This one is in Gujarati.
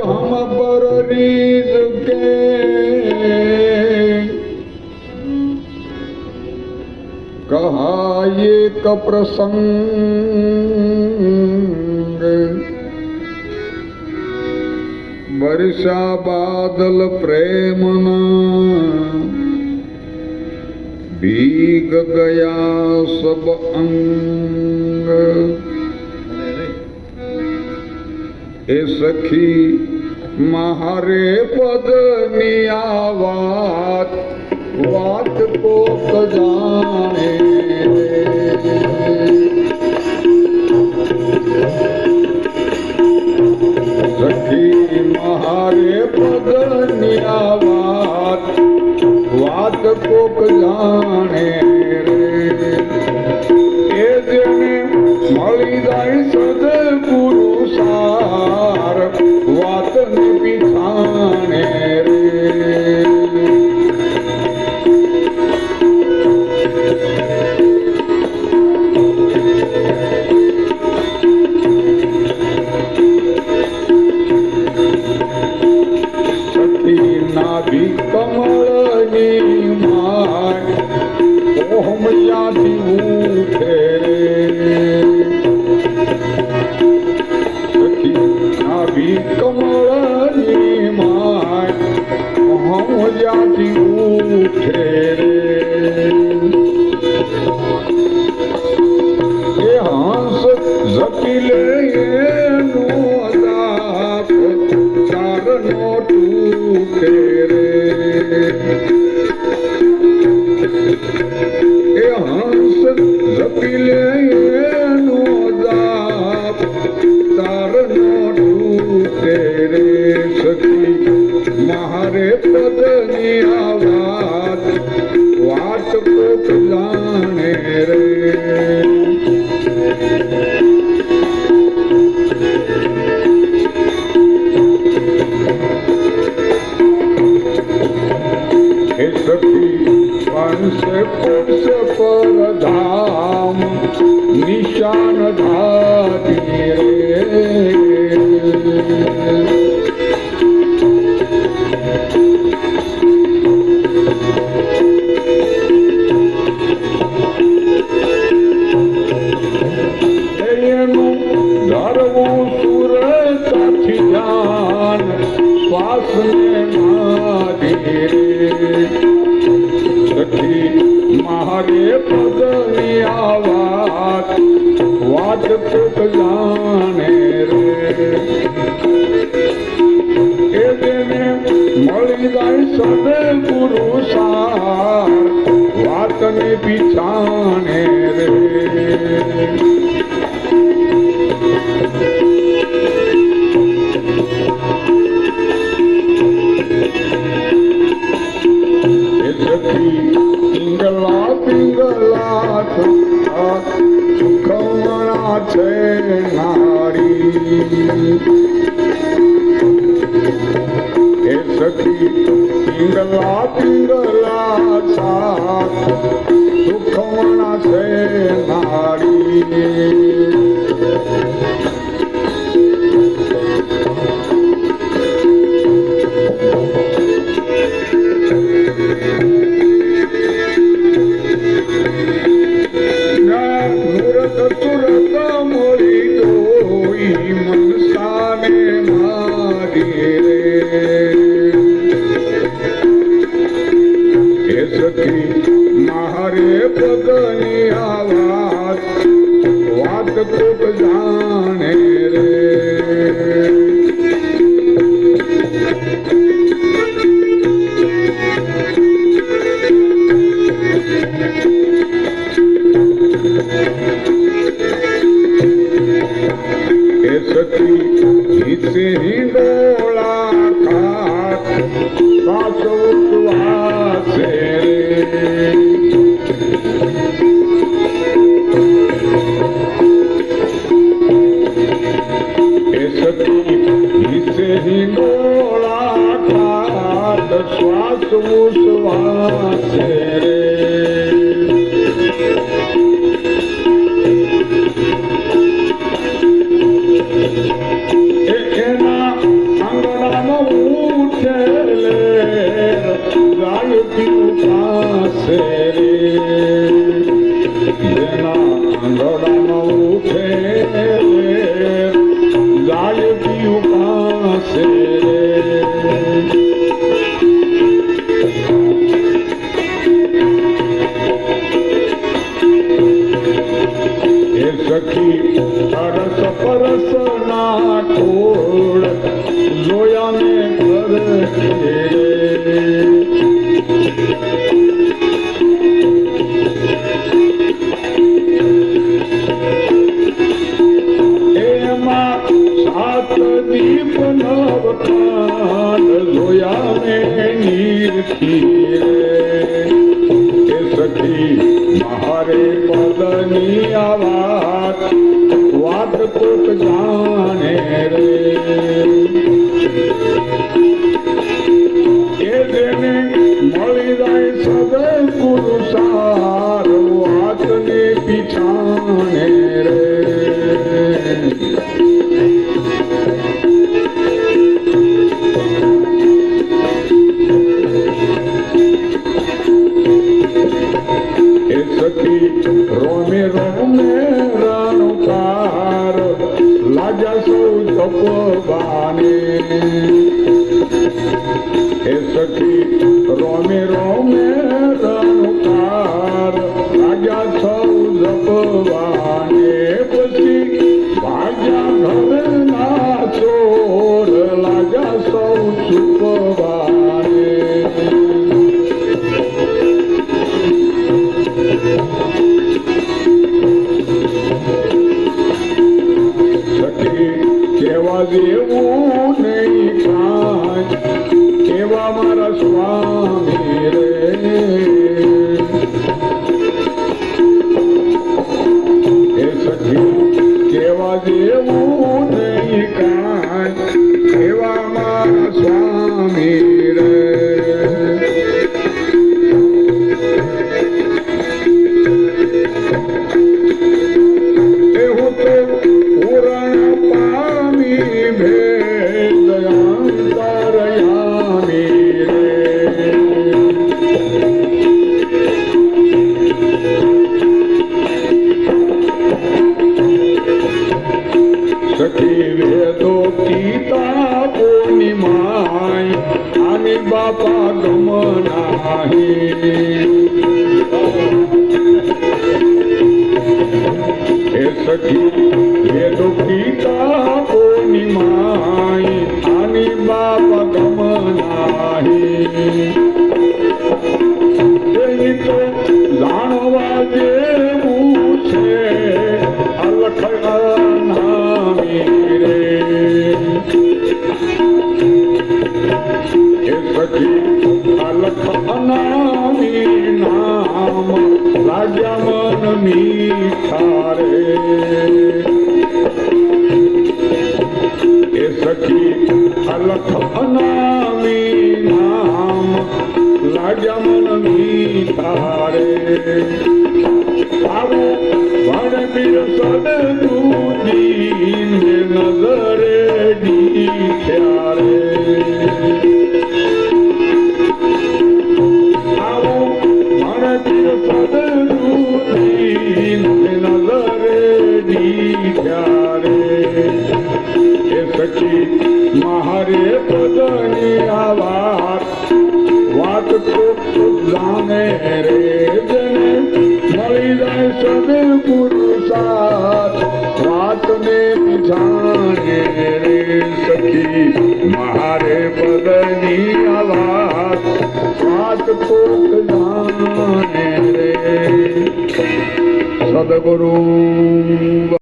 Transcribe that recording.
हम पर रीझ के कहा एक प्रसंग वर्षा बादल प्रेमना भीग गया सब अंग। ए सखी महारे पद नियावात वात को जाने सखी महारे पद नियावात वात को जाने ए जेने मળી જાય સદગુરુ સાર વાત ને પીછાણે રે સખી નાભી કમળની માય ઓહમયાથી ઉઠે રે કમળની માય ઓહમયાથી ઉઠે રે એ હંસ ઝપી લે એનો દાપ ચારનો તૂટે રે એ હંસ ઝપી લે એનો દાપ ચારનો તૂટે રે સખી મારે પદની આવાત વાત કોક જાણે રે हे सखी पंच पुरुष पर धाम निशान धारी रे ધરવું સુરતાથી જાન શ્વાસને મારી રે સખી મારે પદની આવાત વાત કોક જાણે રે એ જેને મળી જાય સદગુરુ સાર વાતને પીછાણે રે પિંગલા પિંગલા સુખમણા છે નારી એ સખી પિંગલા પિંગલા સુખમણા છે નારી तुरत मोरी दोई मनसाने मारी रे हे सखी मारे पदनी आवाज વાત કોક જાણે રે सखी हिसे हिंडोला खात सासुवासे रे सखी हिसे हिंडोला खात श्वासुवासे रे એના આંગણ થોડ લોયાને કરશે એમાં સાત દીપ નવ કાંડ લોયા મેં નીરથી એ સખી મારે પદની આ વાત કોક જાણે રે એ જેને મળી જાય સદે પુરુષાર વાતને પીછાણે રે એ સખી રોમે રોમે રણકાર લાજા સૌ જપવાને એ સખી રોમે રોમે રણકાર લાજા સૌ જપવાને પછી ભાગ્યા ઘરના ચોર લાજા સૌ છુપવાને કેવા દેવું નહીં કાંઈ કેવા મારા સ્વામી રે એ સખી કેવા દેવું નહીં કાંઈ કેવા મારા સ્વામી રે એવું તો પુરાણ પામી ભેદયાંતરયામી રે સખી વેદો કિતાબોની માય આની બાપા ગમનાહી એ સખી વેદો કિતાબોની માય આની બાપા ગમનાહી એની તો જાણવા જેવું છે અલખ નામી રે એ સખી અલખ અનામી નામ લાગ્યા મન મીઠા રે એ સખી અલખ અનામી નામ લાગ્યા મન મીઠા રે આવો ભણબીર સદગુદીન નજરે દીઠ્યા રે આવો ભણબીર સદગુદીન નજરે દીઠ્યા રે એ સખી મારે પદની આ વાત કોક જાણે રે જેને મળી જાય સદે પુરુષાર્થ વાતને જાણે રે સખી મારે પદની આ વાત કોક જાણે રે સદગુરુ